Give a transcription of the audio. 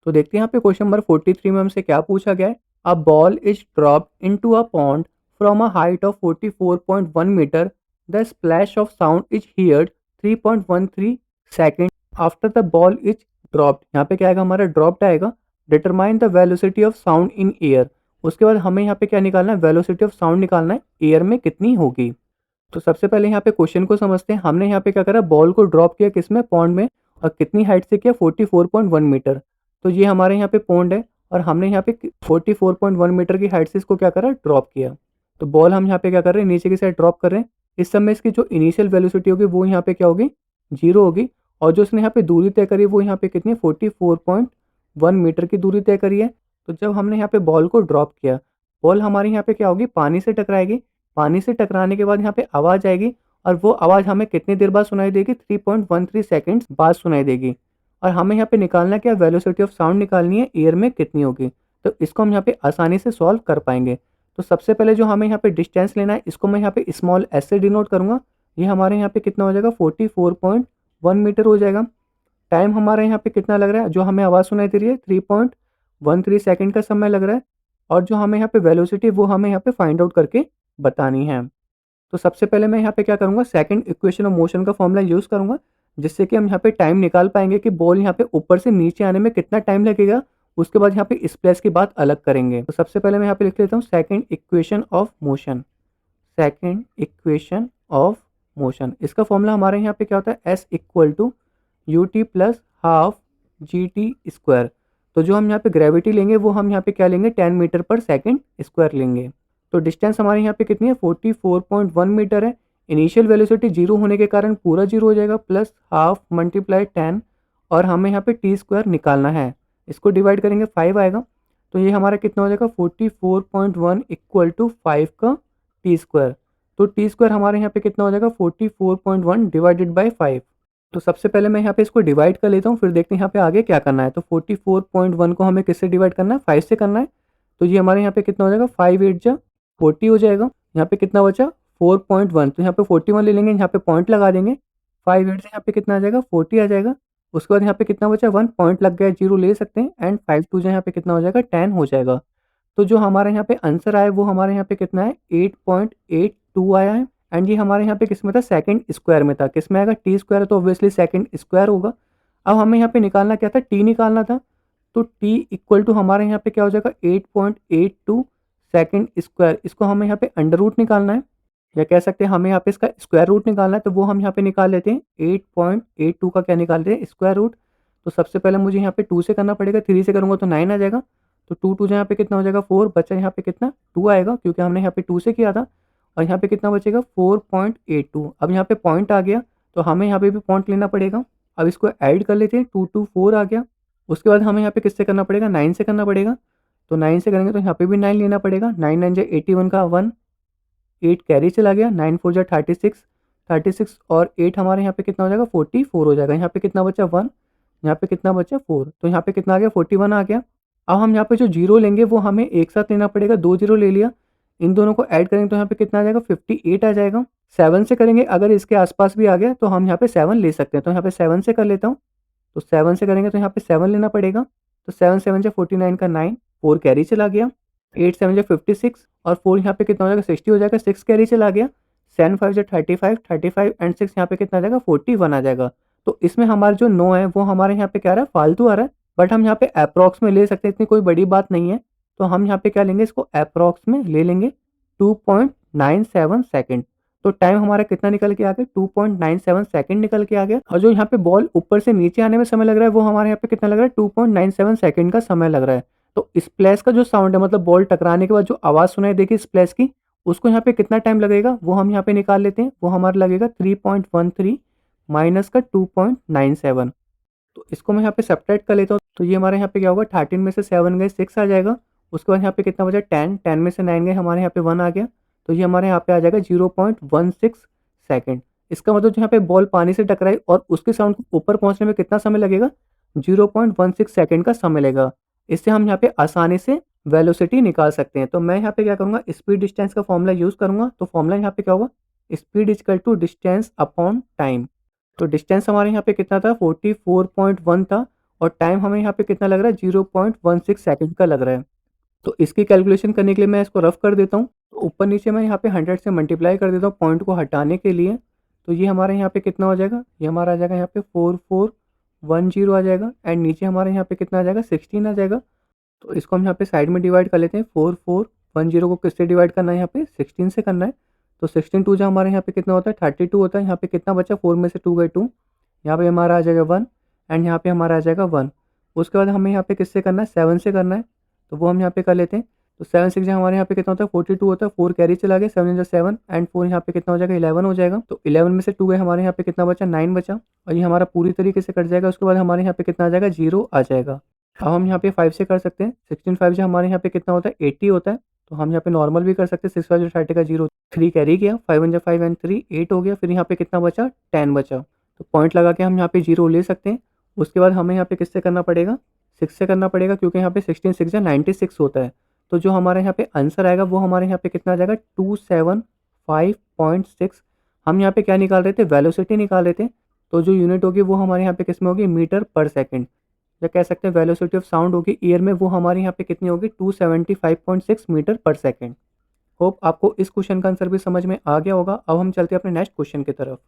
तो देखते हैं यहाँ पे क्वेश्चन नंबर 43 में हमसे क्या पूछा गया है। A ball is dropped into a pond from a height of 44.1 metre. The splash of sound is heard 3.13 second after the ball is dropped. यहाँ पे क्या आएगा, हमारा ड्रॉप्ड आएगा। Determine the velocity of sound in air. उसके बाद हमें यहाँ पे क्या निकालना है, वेलोसिटी ऑफ साउंड निकालना है, एयर में कितनी होगी। तो सबसे पहले यहाँ पे क्वेश्चन को समझते हैं। हमने यहाँ पे क्या करा, बॉल को ड्रॉप किया किसमें, पॉन्ड में, और कितनी हाइट से किया, 44.1 मीटर। तो ये हमारे यहाँ पे पॉन्ड है और हमने यहाँ पे 44.1 मीटर की हाइट से इसको क्या करा, ड्रॉप किया। तो बॉल हम यहाँ पे क्या कर रहे हैं, नीचे की साइड ड्रॉप कर रहे हैं। इस समय इसकी जो इनिशियल वेलोसिटी होगी वो यहाँ पे क्या होगी, 0 होगी। और जो इसने यहाँ पे दूरी तय करी है वो यहाँ पे कितनी, 44.1 मीटर की दूरी तय करी है। तो जब हमने यहाँ पे बॉल को ड्रॉप किया, बॉल हमारे यहाँ पे क्या होगी, पानी से टकराएगी। पानी से टकराने के बाद यहाँ पे आवाज़ आएगी और वो आवाज़ हमें कितनी देर बाद सुनाई देगी, 3.13 सेकंड्स बाद सुनाई देगी। और हमें यहाँ पे निकालना क्या, वेलोसिटी ऑफ साउंड निकालनी है, एयर में कितनी होगी। तो इसको हम यहाँ पे आसानी से सॉल्व कर पाएंगे। तो सबसे पहले जो हमें यहाँ पे डिस्टेंस लेना है, इसको मैं यहाँ पे स्मॉल एस से डिनोट करूँगा। ये हमारे यहाँ पे कितना हो जाएगा, 44.1 मीटर हो जाएगा। टाइम हमारे यहाँ पे कितना लग रहा है, जो हमें आवाज़ सुनाई दे रही है 3.13 सेकंड का समय लग रहा है। और जो हमें यहाँ पे वेलोसिटी वो हमें यहाँ पे फाइंड आउट करके बतानी है। तो सबसे पहले मैं यहाँ पे क्या करूँगा, सेकंड इक्वेशन ऑफ मोशन का फॉर्मूला यूज़ करूँगा, जिससे कि हम यहाँ पे टाइम निकाल पाएंगे कि बॉल यहाँ पे ऊपर से नीचे आने में कितना टाइम लगेगा। उसके बाद यहाँ पे स्प्लैश की बात अलग करेंगे। तो सबसे पहले मैं यहाँ पे लिख लेता हूँ second equation of motion. Second equation of motion, इसका फॉर्मूला हमारे यहाँ पे क्या होता है, S equal to U T plus half G T square. तो जो हम यहाँ पे ग्रेविटी लेंगे वो हम यहाँ पे क्या लेंगे, 10 मीटर पर सेकंड स्क्वायर लेंगे। तो डिस्टेंस हमारे यहाँ पे कितनी है, 44.1 मीटर है। इनिशियल वेलोसिटी 0 होने के कारण पूरा 0 हो जाएगा, प्लस हाफ मल्टीप्लाई 10। और हमें यहाँ पे टी स्क्वायर निकालना है। इसको डिवाइड करेंगे 5 आएगा। तो ये हमारा कितना हो जाएगा, 44.1 इक्वल टू 5 का टी स्क्वायर। तो टी स्क्वायर हमारे यहाँ पे कितना हो जाएगा, 44.1 डिवाइडेड बाई 5। तो सबसे पहले मैं यहाँ पे इसको डिवाइड कर लेता हूँ, फिर देखते हैं यहाँ पे आगे क्या करना है। तो 44.1 को हमें किससे डिवाइड करना है, 5 से करना है। तो ये हमारे यहाँ पे कितना हो जाएगा, 5 8 जा 40 हो जाएगा। यहाँ पे कितना बचा, 4.1। तो यहाँ पे 41 ले लेंगे, यहाँ पे पॉइंट लगा देंगे। 5 8 से यहाँ पे कितना आ जाएगा, 40 आ जाएगा। उसके बाद यहाँ पे कितना बचा, 1 पॉइंट लग गया, 0 ले सकते हैं। एंड 5 2 यहाँ पे कितना हो जाएगा, 10 हो जाएगा। तो जो हमारे यहाँ पे आंसर आया वो हमारे यहाँ पे कितना है, 8.82 आया है। एंड ये हमारे यहाँ पे किस में था, सेकंड स्क्वायर में था। किस में आएगा, टी स्क्वायर, तो ऑब्वियसली सेकंड स्क्वायर होगा। अब हमें यहाँ पे निकालना क्या था, टी निकालना था। तो टी इक्वल टू हमारे यहाँ पे क्या हो जाएगा, 8.82 सेकंड स्क्वायर। इसको हमें यहाँ पे अंडर रूट निकालना है, या कह सकते हैं हमें यहाँ पे इसका स्क्वायर रूट निकालना है। तो वो हम यहाँ पे निकाल लेते हैं, 8.82 का क्या निकालते हैं, स्क्वायर रूट। तो सबसे पहले मुझे यहाँ पे 2 से करना पड़ेगा, 3 से करूँगा तो 9 आ जाएगा। तो 2 2 यहाँ पे कितना हो जाएगा, 4 बचा, यहाँ पे कितना 2 आएगा, क्योंकि हमने यहाँ पे 2 से किया था। और यहाँ पे कितना बचेगा, 4.82। अब यहाँ पे पॉइंट आ गया, तो हमें यहाँ पे भी पॉइंट लेना पड़ेगा। अब इसको ऐड कर लेते हैं, 2 2 4 आ गया। उसके बाद हमें यहाँ पे किससे करना पड़ेगा, 9 से करना पड़ेगा। तो 9 से करेंगे तो यहाँ पे भी 9 लेना पड़ेगा। 9 9 जा 81 का 1, 8 कैरी चला गया, 9 4 जा 36, 36 और 8 हमारे यहाँ पे कितना हो जाएगा, 44 हो जाएगा। यहाँ पे कितना बचा, 1, यहाँ पे कितना बचा, 4। तो यहाँ पे कितना आ गया, 41 आ गया। अब हम यहाँ पे जो जीरो लेंगे वो हमें एक साथ लेना पड़ेगा, 2 जीरो ले लिया। इन दोनों को ऐड करेंगे तो यहाँ पे कितना आ जाएगा, 58 आ जाएगा। 7 से करेंगे, अगर इसके आसपास भी आ गया तो हम यहाँ पे 7 ले सकते हैं। तो यहाँ पे 7 से कर लेता हूँ। तो 7 से करेंगे तो यहाँ पे 7 लेना पड़ेगा। तो 7 7 जा 49 का 9, 4 कैरी चला गया। 8 7 जा 56 और 4 यहाँ पे कितना हो जाएगा, 60 हो जाएगा, 6 कैरी चला गया। 7 5 जा 35, 35 एंड 6 यहाँ पे कितना आ जाएगा, 41 आ जाएगा। तो इसमें हमारा जो 9 है वो हमारे यहाँ पे क्या आ रहा है, फालतू आ रहा है। बट हम यहाँ पे अप्रॉक्स में ले सकते हैं, इतनी कोई बड़ी बात नहीं है। तो हम यहाँ पे क्या लेंगे, इसको अप्रॉक्स में ले लेंगे, 2.97 सेकंड। तो टाइम हमारा कितना निकल के आ गया, 2.97 सेकंड निकल के आ गया। और जो यहाँ पे बॉल ऊपर से नीचे आने में समय लग रहा है वो हमारे यहाँ पे कितना लग रहा है, 2.97 सेकंड का समय लग रहा है। तो स्प्लैश का जो साउंड है, मतलब बॉल टकराने के बाद जो आवाज़ सुनाई देगी स्प्लैश की, उसको यहाँ पे कितना टाइम लगेगा वो हम यहाँ पे निकाल लेते हैं। वो हमारा लगेगा 3.13 माइनस का 2.97। तो इसको मैं यहाँ पे सब्ट्रैक्ट कर लेता हूँ। तो ये हमारे यहाँ पे क्या होगा, 13 में से 7 गए 6 आ जाएगा। उसके बाद यहाँ पे कितना बचा, 10, 10 में से 9 गए, हमारे यहाँ पे 1 आ गया। तो ये हमारे यहाँ पे आ जाएगा 0.16 सेकंड। इसका मतलब जो यहाँ पे बॉल पानी से टकराई और उसके साउंड को ऊपर पहुँचने में कितना समय लगेगा, 0.16 सेकंड का समय लगेगा। इससे हम यहाँ पे आसानी से वेलोसिटी निकाल सकते हैं। तो मैं यहाँ पे क्या करूँगा, स्पीड डिस्टेंस का फॉर्मूला यूज़ करूँगा। तो फॉर्मूला यहाँ पे क्या होगा, speed equal to distance upon time. तो डिस्टेंस हमारे यहाँ पे कितना था, 44.1 था। और टाइम हमें यहाँ पे कितना लग रहा है 0.16 सेकंड का लग रहा है। तो इसकी कैलकुलेशन करने के लिए मैं इसको रफ कर देता हूँ। तो ऊपर नीचे मैं यहाँ पे 100 से मल्टीप्लाई कर देता हूँ पॉइंट को हटाने के लिए। तो ये हमारे यहाँ पे कितना हो जाएगा, ये हमारा आ जाएगा यहाँ पे 4410 आ जाएगा एंड नीचे हमारे यहाँ पे कितना आ जाएगा 16 आ जाएगा। तो इसको हम यहाँ पे साइड में डिवाइड कर लेते हैं। 4410 को किससे डिवाइड करना है, यहाँ पे 16 से करना है। तो 16 टू जो हमारे यहाँ पे कितना होता है 32 होता है। यहाँ पे कितना बचा, 4 में से 2 गए 2, यहाँ पे हमारा आ जाएगा 1 एंड यहाँ पे हमारा आ जाएगा 1। उसके बाद हमें यहाँ पे किससे करना है, 7 से करना है। तो वो हम यहाँ पे कर लेते हैं। तो 7 6 हमारे यहाँ पे कितना होता है 42 होता है। 4 कैरी चला गया, 7 इंटू 7 एंड 4 यहाँ पे कितना हो जाएगा 11 हो जाएगा। तो 11 में से 2 गए, हमारे यहाँ पे कितना बचा 9 बचा और ये हमारा पूरी तरीके से कट जाएगा। उसके बाद हमारे यहाँ पे कितना आ जाएगा 0 आ जाएगा। अब हम यहाँ पे 5 से कर सकते हैं। 16 5 जो हमारे यहाँ पे कितना होता है 80 होता है। तो हम यहाँ पे नॉर्मल भी कर सकते हैं। 6 5 जो 30 का 0, 3 कैरी किया, 5 1 5 एंड 3 8 हो गया। फिर यहाँ पे कितना बचा 10 बचा। तो पॉइंट लगा के हम यहाँ पे 0 ले सकते हैं। उसके बाद हमें यहाँ पे किससे करना पड़ेगा, 6 से करना पड़ेगा क्योंकि यहाँ पे 16 6 96 होता है। तो जो हमारे यहाँ पे आंसर आएगा वो हमारे यहाँ पे कितना आ जाएगा 275.6। हम यहाँ पे क्या निकाल रहे थे, वेलोसिटी निकाल रहे थे। तो जो यूनिट होगी वो हमारे यहाँ पे किस में होगी, मीटर पर सेकंड, या कह सकते हैं वेलोसिटी ऑफ साउंड होगी ईयर में, वो हमारे यहाँ पे कितनी होगी 275.6 मीटर पर सेकंड। होप आपको इस क्वेश्चन का आंसर भी समझ में आ गया होगा। अब हम चलते हैं अपने नेक्स्ट क्वेश्चन की तरफ।